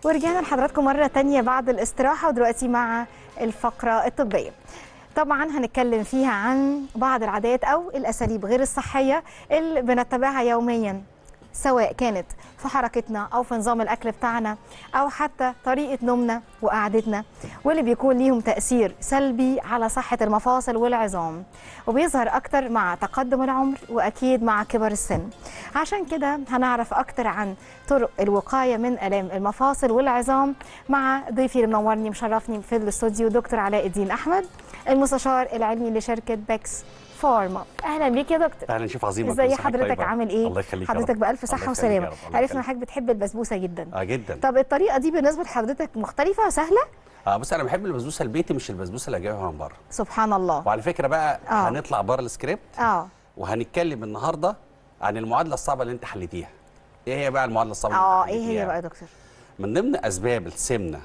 ورجعنا لحضراتكم مرة تانية بعد الاستراحة، ودلوقتي مع الفقرة الطبية. طبعا هنتكلم فيها عن بعض العادات أو الأساليب غير الصحية اللي بنتبعها يوميا، سواء كانت في حركتنا أو في نظام الأكل بتاعنا أو حتى طريقة نومنا وقعدتنا، واللي بيكون ليهم تأثير سلبي على صحة المفاصل والعظام، وبيظهر أكتر مع تقدم العمر وأكيد مع كبر السن. عشان كده هنعرف أكتر عن طرق الوقاية من آلام المفاصل والعظام مع ضيفي اللي منورني مشرفني في الاستوديو دكتور علاء الدين أحمد، المستشار العلمي لشركة بيكس فارما. اهلا بيك يا دكتور. اهلا شيف عظيمه. ازي حضرتك؟ عامل ايه؟ الله يخليك. حضرتك بالف صحه وسلامه. عرفنا ان حضرتك بتحب البسبوسه جدا. جدا. طب الطريقه دي بالنسبه لحضرتك مختلفه وسهله؟ بص، انا بحب البسبوسه البيتي مش البسبوسه اللي جايبها من بره. سبحان الله. وعلى فكره بقى هنطلع بره السكريبت وهنتكلم النهارده عن المعادله الصعبه اللي انت حليتيها. ايه هي بقى المعادله الصعبه اللي انت حليتيها؟ ايه هي بقى يا دكتور؟ من ضمن اسباب السمنه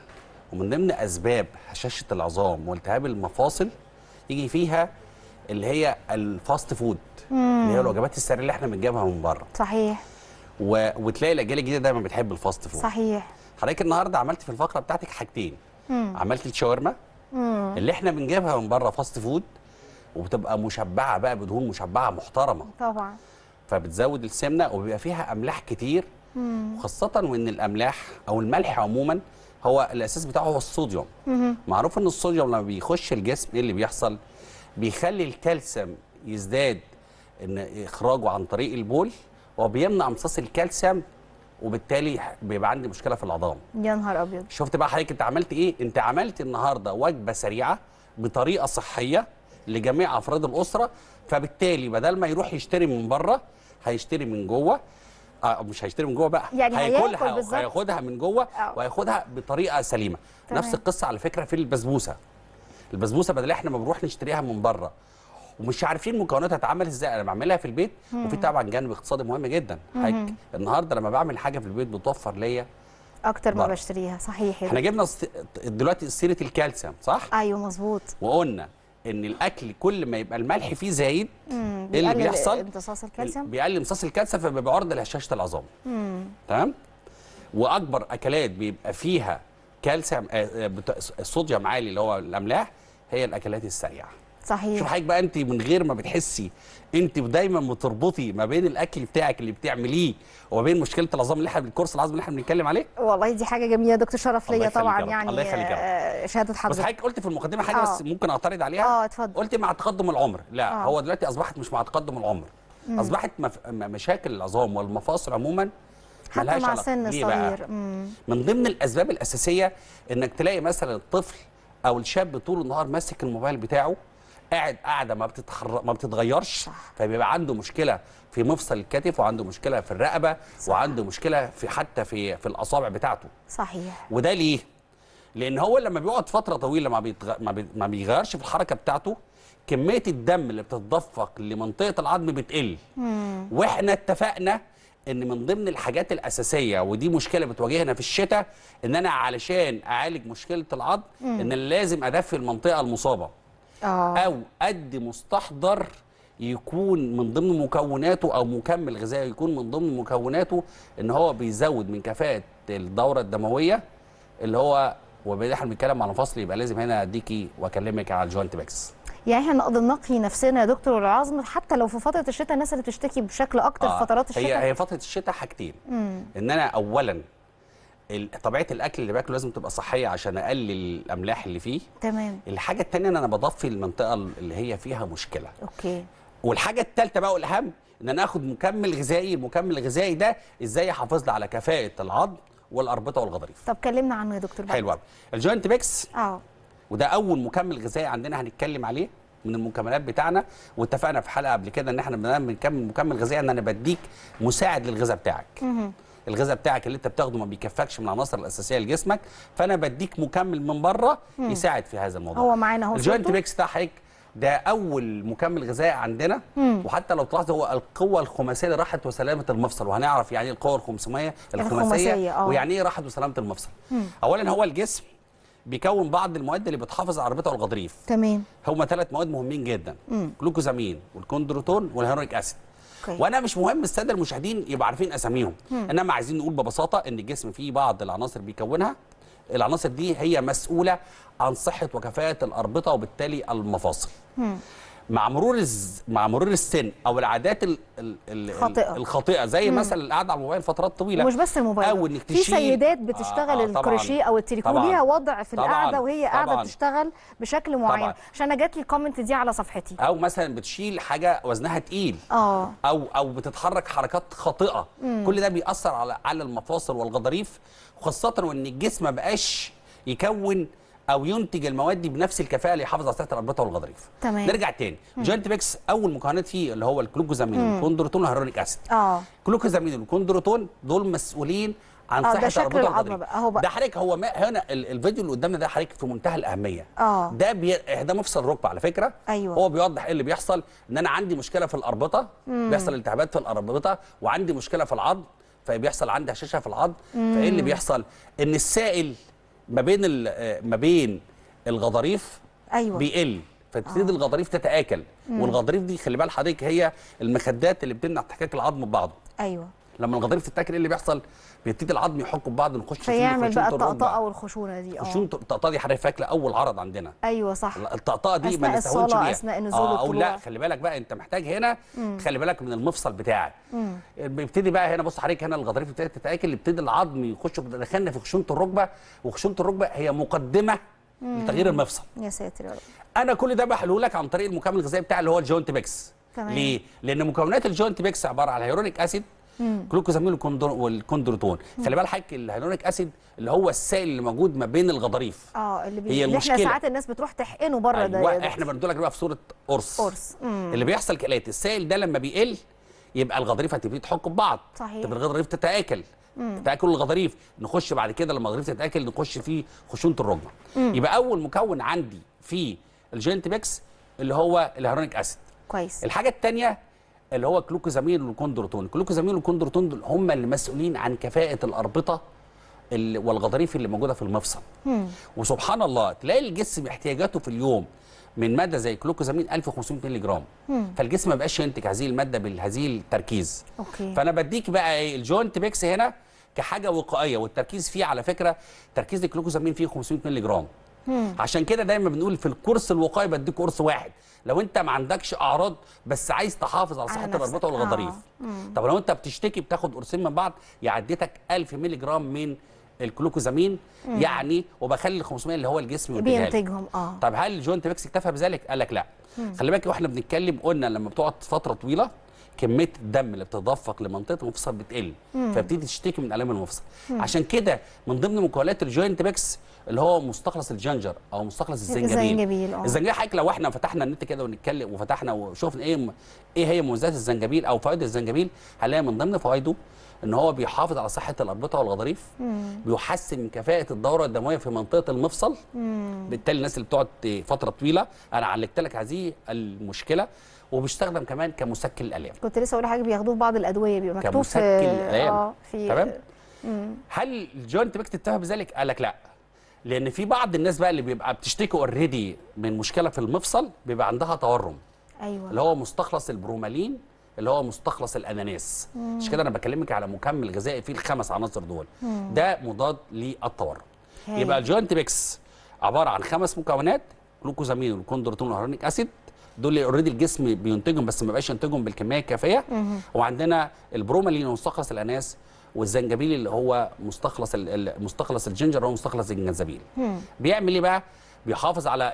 ومن ضمن اسباب هشاشه العظام والتهاب المفاصل يجي فيها اللي هي الفاست فود، اللي هي الوجبات السريعه اللي احنا بنجيبها من بره. صحيح. وتلاقي الاجيال الجديده دايما بتحب الفاست فود. صحيح. حضرتك النهارده عملت في الفقره بتاعتك حاجتين. عملت الشاورما اللي احنا بنجيبها من بره فاست فود، وبتبقى مشبعه بقى بدهون مشبعه محترمه طبعا، فبتزود السمنه وبيبقى فيها املاح كتير. وخاصه وان الاملاح او الملح عموما هو الاساس بتاعه هو الصوديوم. معروف ان الصوديوم لما بيخش الجسم ايه اللي بيحصل؟ بيخلي الكالسيوم يزداد ان اخراجه عن طريق البول، وبيمنع امتصاص الكالسيوم، وبالتالي بيبقى عندي مشكله في العظام. يا نهار ابيض. شفت بقى حضرتك انت عملت ايه؟ انت عملت النهارده وجبه سريعه بطريقه صحيه لجميع افراد الاسره، فبالتالي بدل ما يروح يشتري من بره هيشتري من جوه. مش هيشتري من جوه بقى، يعني هياكلها وهياخدها من جوه وهياخدها بطريقه سليمه. تمام. نفس القصه على فكره في البسبوسه. البسبوسه بدل احنا ما بنروح نشتريها من بره ومش عارفين مكوناتها اتعمل ازاي، انا بعملها في البيت. وفي طبعا جانب اقتصادي مهم جدا. النهارده لما بعمل حاجه في البيت بتوفر ليا اكتر ما بشتريها. صحيح. احنا جبنا دلوقتي سيره الكالسيوم، صح؟ ايوه مظبوط. وقلنا ان الاكل كل ما يبقى الملح فيه زايد ايه اللي بيحصل؟ امتصاص الكالسيوم. بيقلل امتصاص الكالسيوم، فبيبقى عرضه لهشاشه العظام. تمام؟ واكبر اكلات بيبقى فيها كالسيوم الصوديوم عالي اللي هو الاملاح هي الاكلات السريعه. صحيح. شوف حضرتك بقى، انت من غير ما بتحسي انت دايما بتربطي ما بين الاكل بتاعك اللي بتعمليه وما بين مشكله العظام اللي احنا الكورس العظمي اللي احنا بنتكلم عليه. والله دي حاجه جميله يا دكتور، شرف ليا طبعا. يعني الله يخليك شهاده حضرتك. بس حضرتك قلت في المقدمه حاجه بس ممكن اعترض عليها. اتفضل. قلت مع تقدم العمر. لا هو دلوقتي اصبحت مش مع تقدم العمر. اصبحت مشاكل العظام والمفاصل عموما حتى مع سن صغير. من ضمن الاسباب الاساسيه انك تلاقي مثلا الطفل او الشاب طول النهار ماسك الموبايل بتاعه، قاعده ما بتتغيرش، فبيبقى عنده مشكله في مفصل الكتف، وعنده مشكله في الرقبه، وعنده مشكله في حتى في الاصابع بتاعته. صحيح. وده ليه؟ لان هو لما بيقعد فتره طويله ما بيغيرش في الحركه بتاعته، كميه الدم اللي بتتدفق لمنطقه العظم بتقل. واحنا اتفقنا ان من ضمن الحاجات الاساسيه، ودي مشكله بتواجهنا في الشتاء، ان انا علشان اعالج مشكله العظم ان لازم ادفي المنطقه المصابه. او ادي مستحضر يكون من ضمن مكوناته او مكمل غذائي يكون من ضمن مكوناته ان هو بيزود من كفاءه الدوره الدمويه، اللي هو احنا بنتكلم على فصل، يبقى لازم هنا اديكي واكلمك على الجوينت بيكس. يعني احنا نقدر نقي نفسنا يا دكتور العظم حتى لو في فتره الشتاء. الناس اللي بتشتكي بشكل اكتر في فترات الشتاء، هي فتره الشتاء حاجتين. ان انا اولا طبيعه الاكل اللي باكله لازم تبقى صحيه عشان اقلل الاملاح اللي فيه. تمام. الحاجه الثانيه ان انا بضفي المنطقه اللي هي فيها مشكله. اوكي. والحاجه الثالثه بقى والاهم ان انا اخد مكمل غذائي. المكمل الغذائي ده ازاي يحافظ لي على كفاءه العظم والاربطه والغضاريف. طب كلمنا عنه يا دكتور. حلو قوي. الجوينت بيكس وده اول مكمل غذائي عندنا هنتكلم عليه من المكملات بتاعنا. واتفقنا في حلقه قبل كده ان احنا بنكمل مكمل غذائي ان انا بديك مساعد للغذاء بتاعك. الغذاء بتاعك اللي انت بتاخده ما بيكفكش من العناصر الاساسيه لجسمك، فانا بديك مكمل من بره يساعد في هذا الموضوع. هو معانا اهو. الجوينت بيكس ده حضرتك ده اول مكمل غذائي عندنا. وحتى لو تلاحظ هو القوه الخماسيه لراحه وسلامه المفصل، وهنعرف يعني ايه القوه الخماسيه ويعني ايه راحه وسلامه المفصل. اولا هو الجسم بيكون بعض المواد اللي بتحافظ على الاربطه والغضاريف. تمام. هما 3 مواد مهمين جدا، جلوكوزامين والكوندروتون والهيرونيك اسيد. وانا مش مهم الساده المشاهدين يبقوا عارفين اساميهم، انما عايزين نقول ببساطه ان الجسم فيه بعض العناصر بيكونها، العناصر دي هي مسؤوله عن صحه وكفاءه الاربطه وبالتالي المفاصل. مع مرور السن او العادات الخاطئه زي مثلا القعده على الموبايل فترات طويله، ومش بس الموبايل، او انك في سيدات بتشتغل الكروشيه او التريكو ليها وضع في القعده وهي قاعده بتشتغل بشكل معين. عشان انا جات لي الكومنت دي على صفحتي. او مثلا بتشيل حاجه وزنها تقيل، او بتتحرك حركات خاطئه. كل ده بيأثر على المفاصل والغضاريف، خاصه وان الجسم ما بقاش يكون او ينتج المواد دي بنفس الكفاءه اللي يحافظ على صحه الاربطه والغضاريف. تمام. نرجع تاني، جوينت ميكس اول مكونات فيه اللي هو الجلوكوزامين والكوندروتون والهيرونيك اسيد. الجلوكوزامين والكوندروتون دول مسؤولين عن صحه الاربطه والغضاريف. ده حضرتك هو هنا الفيديو اللي قدامنا ده حضرتك في منتهى الاهميه. ده مفصل ركبه على فكره. أيوة. هو بيوضح ايه اللي بيحصل، ان انا عندي مشكله في الاربطه، بيحصل التهابات في الاربطه، وعندي مشكله في العظم فبيحصل عندي هشاشه في العظم. فايه اللي بيحصل؟ ان السائل ما بين الغضاريف بيقل، فتبتدي الغضاريف تتآكل. والغضاريف دي خلي بال حضرتك هي المخدات اللي بتمنع احتكاك العظم ببعضه. لما الغضاريف تتاكل ايه اللي بيحصل؟ بيبتدي العظم يحك ببعض، نخش فيعمل بقى الطقطقه والخشونه دي. الطقطقه دي حضرتك فاكره اول عرض عندنا. صح. الطقطقه دي ما نستهونش بيها اثناء النزول والطلوع. او لا، خلي بالك بقى انت محتاج هنا خلي بالك من المفصل بتاعك. بيبتدي بقى هنا بص حضرتك هنا الغضاريف بتبتدي تتاكل، يبتدي العظم يخش دخلنا في خشونه الركبه، وخشونه الركبه هي مقدمه لتغيير المفصل. يا ساتر يا رب. انا كل ده بحلوه لك عن طريق المكمل الغذائي بتاعي اللي هو الجوينت ميكس. ليه؟ لان مكونات الجوينت ميكس عباره عن هيرونيك اسيد، جلوكوزامين والكوندروتون. خلي بالك حضرتك الهيرونيك اسيد اللي هو السائل اللي موجود ما بين الغضاريف. اللي احنا ساعات الناس بتروح تحقنه بره. ده احنا بنقول لك بقى في صوره قرص. اللي بيحصل كالاتي، السائل ده لما بيقل يبقى الغضاريف هتبتدي تحك ببعض. صحيح. تبقى الغضاريف تتآكل. تآكل الغضاريف، نخش بعد كده لما الغضاريف تتآكل نخش في خشونه الركبه. يبقى اول مكون عندي في الجوينت ميكس اللي هو الهيرونيك اسيد. كويس. الحاجه الثانيه اللي هو الجلوكوزامين والكوندروتون. الجلوكوزامين والكوندروتون دول هم اللي مسؤولين عن كفاءه الاربطه والغضاريف اللي موجوده في المفصل. وسبحان الله تلاقي الجسم احتياجاته في اليوم من ماده زي الجلوكوزامين 1500 مللي جرام. فالجسم ما بقاش ينتج هذه الماده بهذه التركيز. فانا بديك بقى ايه الجوينت ميكس هنا كحاجه وقائيه، والتركيز فيه على فكره تركيز الجلوكوزامين فيه 500 مللي جرام. عشان كده دايما بنقول في الكورس الوقائي بديك قرص واحد لو انت ما عندكش اعراض بس عايز تحافظ على صحه الاربطه والغضاريف. طب لو انت بتشتكي بتاخد قرصين من بعض يعديتك 1000 مللي جرام من الجلوكوزامين يعني، وبخلي ال 500 اللي هو الجسم بينتجهم. طب هل الجوينت ميكس اكتفى بذلك؟ قال لك لا. خلي بالك واحنا بنتكلم قلنا لما بتقعد فتره طويله كميه الدم اللي بتتدفق لمنطقه المفصل بتقل، فبتبتدي تشتكي من الام المفصل. عشان كده من ضمن مكونات الجوينت ميكس اللي هو مستخلص الجنجر او مستخلص الزنجبيل. الزنجبيل حضرتك لو احنا فتحنا النت كده ونتكلم وفتحنا وشوفنا ايه هي مميزات الزنجبيل او فوائد الزنجبيل، هنلاقي من ضمن فوائده ان هو بيحافظ على صحه الاربطه والغضاريف، بيحسن من كفاءه الدوره الدمويه في منطقه المفصل. بالتالي الناس اللي بتقعد فتره طويله انا عالجت لك هذه المشكله. وبيستخدم كمان كمسكن الالام. كنت لسه اقول حاجه بياخدوه في بعض الادويه بيبقى مكتوب كمسكن الالام. تمام. هل الجوينت ميكس اكتفى بذلك؟ قال لك لا، لان في بعض الناس بقى اللي بيبقى بتشتكي اوريدي من مشكله في المفصل بيبقى عندها تورم. اللي هو مستخلص البرومالين اللي هو مستخلص الاناناس. مش كده انا بكلمك على مكمل غذائي فيه الخمس عناصر دول. ده مضاد للتورم. يبقى الجوينت ميكس عباره عن 5 مكونات: جلوكوزامين والكوندروتون والهيرونيك اسيد. دول اللي اوريدي الجسم بينتجهم بس ما بقاش ينتجهم بالكميه الكافيه. وعندنا البرومالين ومستخلص الاناناس، والزنجبيل اللي هو مستخلص الجنجر اللي هو مستخلص الجنزبيل. بيعمل ايه بقى؟ بيحافظ على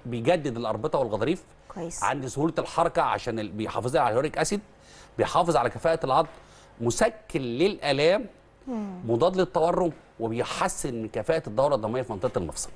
بيجدد الاربطه والغضاريف. كويس. عندي سهوله الحركه عشان بيحافظ على الهيرونيك اسيد، بيحافظ على كفاءه العظم، مسكن للالام، مضاد للتورم، وبيحسن من كفاءه الدوره الدمويه في منطقه المفصل.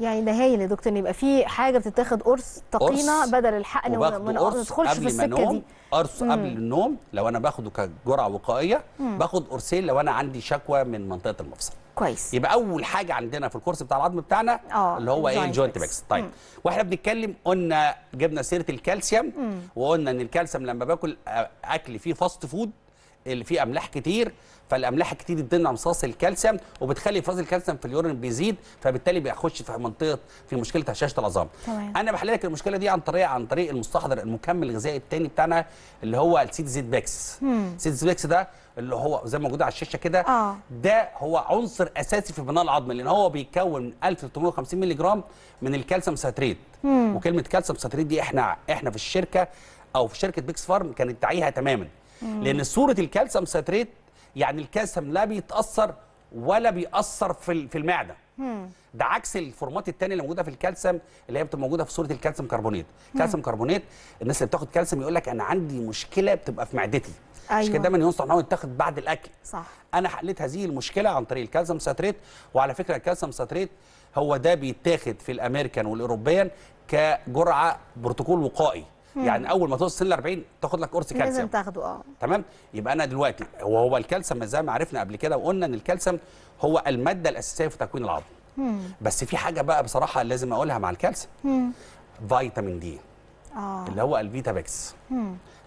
يعني ده هايل يا دكتور ان يبقى في حاجه بتتاخد قرص تقينا بدل الحقن وما ندخلش في السكه دي. قرص قبل النوم لو انا باخده كجرعه وقائيه، باخد قرصين لو انا عندي شكوى من منطقه المفصل. كويس. يبقى اول حاجه عندنا في الكورس بتاع العظم بتاعنا اللي هو ايه؟ الجوينت ميكس. طيب واحنا بنتكلم قلنا جبنا سيره الكالسيوم، وقلنا ان الكالسيوم لما باكل اكل فيه فاست فود اللي فيه املاح كتير، فالاملاح الكتير بتمنع امتصاص الكالسيوم وبتخلي افراز الكالسيوم في اليورين بيزيد، فبالتالي بيخش في مشكله هشاشه العظام. انا بحل لك المشكله دي عن طريق المستحضر المكمل الغذائي الثاني بتاعنا اللي هو السيد زيت باكس. سيد زيت باكس ده اللي هو زي ما موجود على الشاشه كده، ده هو عنصر اساسي في بناء العظم، لان هو بيكون من 1350 مللي جرام من الكالسيوم ساتريت. وكلمه كالسيوم ساتريت دي احنا في الشركه او في شركه بيكس فارم كانت تعيها تماما، لان صوره الكالسيوم ساتريت يعني الكالسيوم لا بيتاثر ولا بيأثر في المعده. ده عكس الفورمات الثانيه اللي موجوده في الكالسيوم اللي هي بتبقى موجوده في صوره الكالسيوم كربونات. كالسيوم كربونات الناس اللي بتاخد كالسيوم يقول لك انا عندي مشكله بتبقى في معدتي. أيوة. مش كده دايما ينصح ان هو يتاخد بعد الاكل. صح. انا حليت هذه المشكله عن طريق الكالسيوم ساتريت. وعلى فكره الكالسيوم ساتريت هو ده بيتاخد في الامريكان والاوروبيان كجرعه بروتوكول وقائي. يعني اول ما توصل سن 40 تاخد لك قرص كالسيوم لازم تاخده. تمام. يبقى انا دلوقتي هو الكالسيوم زي ما عرفنا قبل كده وقلنا ان الكالسيوم هو الماده الاساسيه في تكوين العظم. بس في حاجه بقى بصراحه لازم اقولها مع الكالسيوم، فيتامين دي اللي هو الفيتابيكس.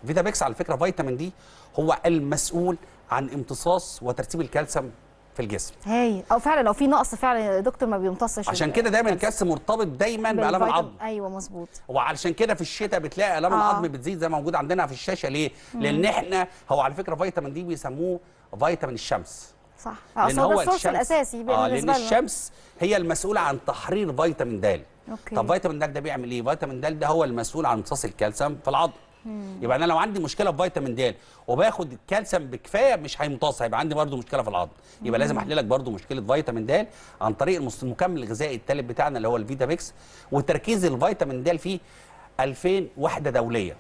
الفيتابيكس على فكره فيتامين دي هو المسؤول عن امتصاص وترسيب الكالسيوم في الجسم. هاي او فعلا لو في نقص فعلا يا دكتور ما بيمتصش. عشان كده دايما الكالسيوم مرتبط دايما بالام العظم. ايوه مظبوط. وعلشان كده في الشتاء بتلاقي الام العظم بتزيد زي ما موجود عندنا في الشاشه. ليه؟ لان احنا هو على فكره فيتامين دي بيسموه فيتامين الشمس. صح. لان هو السورس الاساسي بالنسبه لان الشمس هي المسؤوله عن تحرير فيتامين د. أوكي. طب فيتامين د ده بيعمل ايه؟ فيتامين د ده هو المسؤول عن امتصاص الكالسيوم في العظم. يبقى انا لو عندي مشكله في فيتامين د وباخد الكالسيوم بكفايه مش هيمتص، هيبقى عندي برده مشكله في العظم. يبقى لازم احل لك برده مشكله فيتامين د عن طريق المكمل الغذائي الثالث بتاعنا اللي هو الفيتابيكس. وتركيز الفيتامين د فيه 2000 وحده دوليه.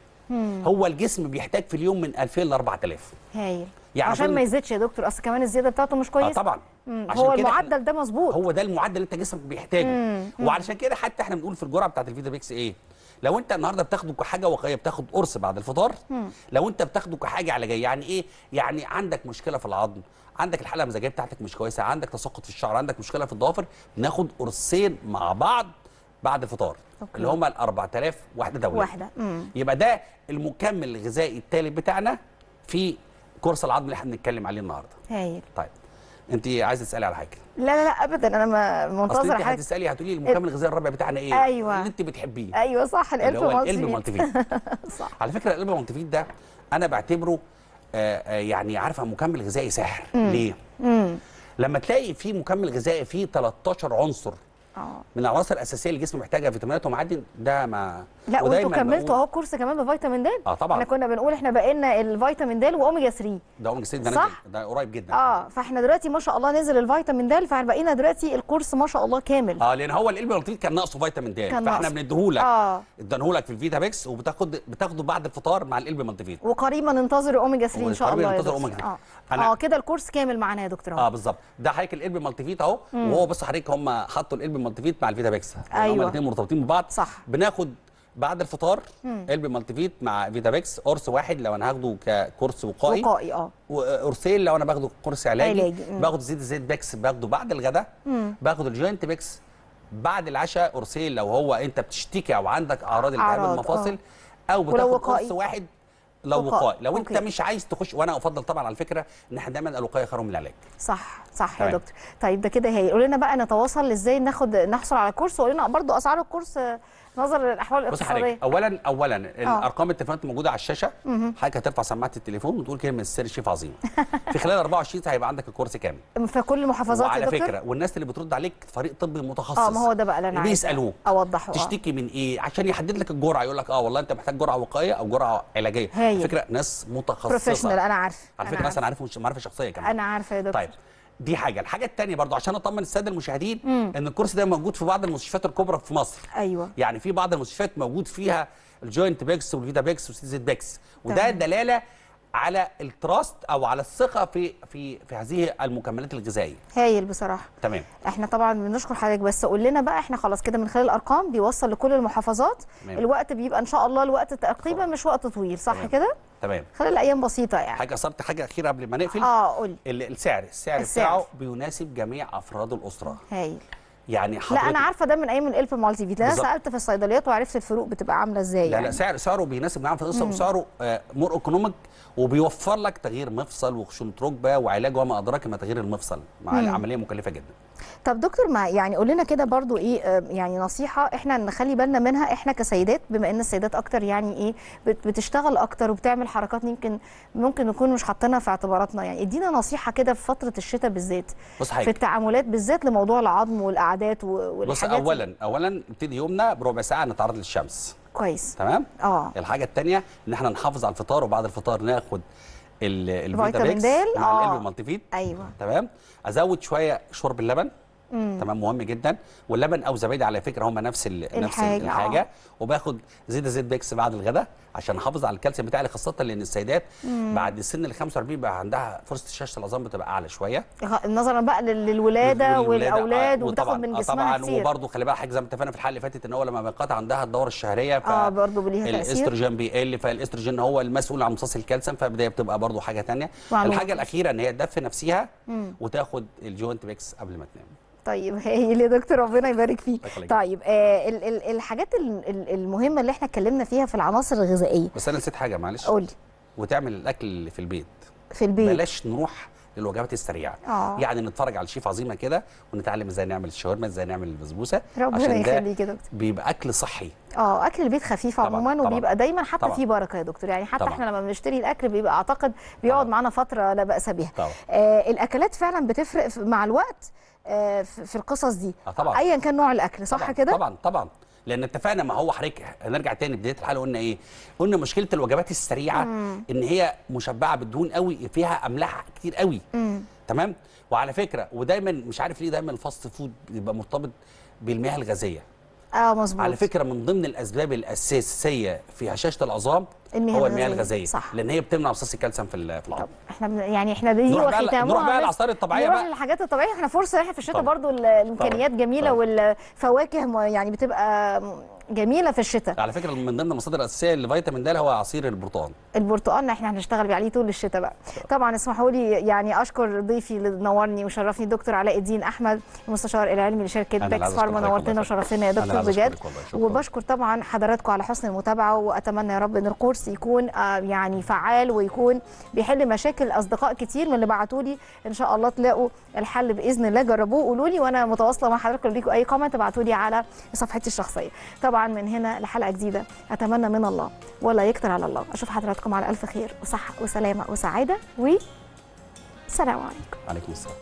هو الجسم بيحتاج في اليوم من 2000 ل 4000. هايل. يعني عشان ما يزيدش يا دكتور، اصل كمان الزياده بتاعته مش كويسه. طبعا. هو المعدل ده مظبوط. هو ده المعدل اللي انت جسمك بيحتاجه. وعلشان كده حتى احنا بنقول في الجرعه بتاعت الفيتابيكس ايه؟ لو انت النهارده بتاخده كحاجه وقائيه بتاخد قرص بعد الفطار. لو انت بتاخده كحاجه علاجيه يعني ايه؟ يعني عندك مشكله في العظم، عندك الحاله المزاجيه بتاعتك مش كويسه، عندك تساقط في الشعر، عندك مشكله في الضوافر، بناخد قرصين مع بعض بعد الفطار. أوكي. اللي هم ال 4000 وحده دوليه. يبقى ده المكمل الغذائي الثالث بتاعنا في كورس العظم اللي احنا بنتكلم عليه النهارده. هايل. طيب انت عايزه تسالي على حاجه؟ لا ابدا، انا منتظره حاجه. هتسالي هتقولي المكمل الغذائي الرابع بتاعنا ايه؟ ايوه اللي انت بتحبيه. ايوه صح، القلب مالتيفيت. صح. على فكره القلب مالتيفيت ده انا بعتبره يعني عارفه مكمل غذائي سحر. ليه؟ لما تلاقي فيه مكمل غذائي فيه 13 عنصر من العناصر الاساسيه اللي الجسم محتاجها، فيتامينات ومعادن، ده ما لا. وانتوا كملتوا اهو كورس كمان بفيتامين د. طبعا. احنا كنا بنقول احنا بقينا الفيتامين د واوميجا 3. ده اوميجا 3 ده نزل، ده قريب جدا. فاحنا دلوقتي ما شاء الله نزل الفيتامين د، فبقينا دلوقتي الكورس ما شاء الله كامل. لان هو القلب مالتيفيت كان ناقصه فيتامين د، فاحنا بنديهولك. اديناهولك في الفيتابيكس وبتاخده بعد الفطار مع القلب مالتيفيت. وقريبا ننتظر اوميجا 3 ان شاء الله. ننتظر اوميجا كده الكورس كامل معانا يا دكتور. بالظبط. ده حضرتك القلب مالتيفيت اهو، وهو بص حضرتك هم حطوا القلب مالتيفيت مع الفيتابيكس. ايوه. هم الاثنين مرتبطين ببعض. صح. بناخد بعد الفطار قلب مالتيفيت مع فيتابيكس، قرص واحد لو انا هاخده ككورس وقائي. وقرصين لو انا باخده كورس علاجي. باخد زيت بيكس باخده بعد الغداء. باخد الجوينت بيكس بعد العشاء، قرصين لو هو انت بتشتكي او عندك اعراض التهاب المفاصل. او بتاخد قرص واحد لو وقائي. لو انت مش عايز تخش، وانا افضل طبعا على فكره ان احنا دايما الوقايه خير من العلاج. صح يا دكتور. طيب ده كده قول لنا بقى نتواصل ازاي نحصل على الكورس، وقول لنا برضو اسعار الكورس نظرا للاحوال الاقتصاديه. اولا الارقام التليفونات موجوده على الشاشه. حضرتك هترفع سماعه التليفون وتقول كلمه السر شيف عظيم. في خلال 24 ساعه هيبقى عندك الكورس كامل في كل المحافظات. وعلى فكره والناس اللي بترد عليك فريق طبي متخصص. ما هو ده بقى اللي انا بيسالوك اوضحه. تشتكي من ايه عشان يحدد لك الجرعه، يقول لك والله انت محتاج جرعه وقائيه او جرعه علاجيه. على فكره ناس متخصصه بروفيشنال. انا عارفه على فكره ناس انا عارفه معرفه شخصيه كمان. انا عارفه يا دكتور. طيب دي حاجه. الحاجه الثانيه برضو عشان اطمن الساده المشاهدين ان الكورس ده موجود في بعض المستشفيات الكبرى في مصر. ايوه. يعني في بعض المستشفيات موجود فيها الجوينت بيكس والفيتا بيكس والسيزيت بيكس، وده دلاله على التراست او على الثقه في هذه المكملات الغذائيه. هايل بصراحه. تمام. احنا طبعا بنشكر حضرتك، بس قول لنا بقى احنا خلاص كده من خلال الارقام بيوصل لكل المحافظات. الوقت بيبقى ان شاء الله الوقت تقريبا مش وقت طويل، صح كده؟ تمام. خلال ايام بسيطه يعني. حاجه اثرت حاجه اخيره قبل ما نقفل. قول. السعر بتاعه بيناسب جميع افراد الاسره. هايل. يعني لا انا عارفه ده من ايام الالف مالتي فيت، انا بالظبط. سالت في الصيدليات وعرفت الفروق بتبقى عامله ازاي. لا يعني لا سعره بيناسب معاهم في القصه، وسعره مور ايكونوميك، وبيوفر لك تغيير مفصل وخشونه ركبه وعلاج وما ادراك ما تغيير المفصل مع العمليه مكلفه جدا. طب دكتور، ما يعني قول لنا كده برضو ايه يعني نصيحه احنا نخلي بالنا منها احنا كسيدات، بما ان السيدات اكتر يعني ايه بتشتغل اكتر وبتعمل حركات ممكن نكون مش حاطينها في اعتباراتنا. يعني ادينا نصيحه كده في فتره الشتاء بالذات في التعاملات بالذات لموضوع العظم والقعدات والحاجات. بص، اولا نبتدي يومنا بربع ساعه نتعرض للشمس. كويس. تمام. الحاجه الثانيه ان احنا نحافظ على الفطار، وبعد الفطار ناخد الفيتامين د مع القلب المالتي فيت. ايوه تمام. ازود شويه شرب اللبن. تمام، مهم جدا. واللبن او زبادي على فكره هم نفس الحاجه. وباخد زيت بيكس بعد الغداء عشان احافظ على الكالسيوم بتاعي، خاصه لان السيدات بعد السن ال 45 بقى عندها فرصه شاشه العظام بتبقى اعلى شويه، نظرا بقى للولاده والاولاد، وبتاخد من جسمها طبعا كتير. وبرده خلي بالك حاجه زي ما اتفقنا في الحلقه اللي فاتت ان هو لما بينقطع عندها الدوره الشهريه برضه ليها تاثير، الاستروجين بيقل، فالاستروجين هو المسؤول عن امتصاص الكالسيوم، فبدايه بتبقى برده حاجه ثانيه. الحاجه الاخيره ان هي تدفي نفسها وتاخد الجوينت بيكس قبل ما تنام. طيب هايل يا دكتور، ربنا يبارك فيك. طيب الحاجات المهمه اللي احنا اتكلمنا فيها في العناصر الغذائيه، بس انا نسيت حاجه معلش. قولي. وتعمل الاكل في البيت. بلاش نروح للوجبات السريعه. يعني نتفرج على الشيف عظيمه كده ونتعلم ازاي نعمل الشاورما، ازاي نعمل البسبوسه، ربنا يخليك يا دكتور. بيبقى اكل صحي. اكل البيت خفيف عموما، وبيبقى دايما حتى فيه بركه يا دكتور. يعني حتى احنا لما بنشتري الاكل بيبقى اعتقد بيقعد معانا فتره لا باس بها. الاكلات فعلا بتفرق مع الوقت في القصص دي. ايا كان نوع الاكل، صح كده؟ طبعا لان اتفقنا، ما هو حضرتك هنرجع تاني بدايه الحلقه قلنا ايه؟ قلنا مشكله الوجبات السريعه ان هي مشبعه بالدهون قوي، فيها املاح كتير قوي. تمام. وعلى فكره ودايما مش عارف ليه دايما الفاست فود بيبقى مرتبط بالمياه الغازيه. مظبوط. على فكره من ضمن الاسباب الاساسيه في هشاشه العظام هو المياه الغازيه، صح. لان هي بتمنع امتصاص الكالسيوم في العظم. احنا دي وختامها نروح بقى للعصائر الطبيعيه نروح للحاجات الطبيعيه. احنا فرصه احنا في الشتاء برضو الامكانيات جميله، والفواكه يعني بتبقى جميله في الشتاء. على فكره من ضمن المصادر الاساسيه لفيتامين د هو عصير البرتقال احنا هنشتغل عليه طول الشتاء بقى. طبعا اسمحوا لي يعني اشكر ضيفي اللي نورني وشرفني الدكتور علاء الدين احمد، المستشار العلمي لشركه بيكس فارما. نورتنا وشرفتنا يا دكتور بجد. وبشكر طبعا حضراتكم على حسن المتابعه، واتمنى يا رب ان الكورس يكون يعني فعال ويكون بيحل مشاكل اصدقاء كتير من اللي بعتوا لي. ان شاء الله تلاقوا الحل باذن الله. جربوه قولوا لي، وانا متواصله مع حضراتكم. لو ليكم اي كومنت ابعتوا لي على صفحتي الشخصيه. طبعا من هنا لحلقه جديده اتمنى من الله ولا يكتر على الله اشوف حضراتكم على الف خير وصحه وسلامه وسعاده، والسلام عليكم. وعليكم السلام.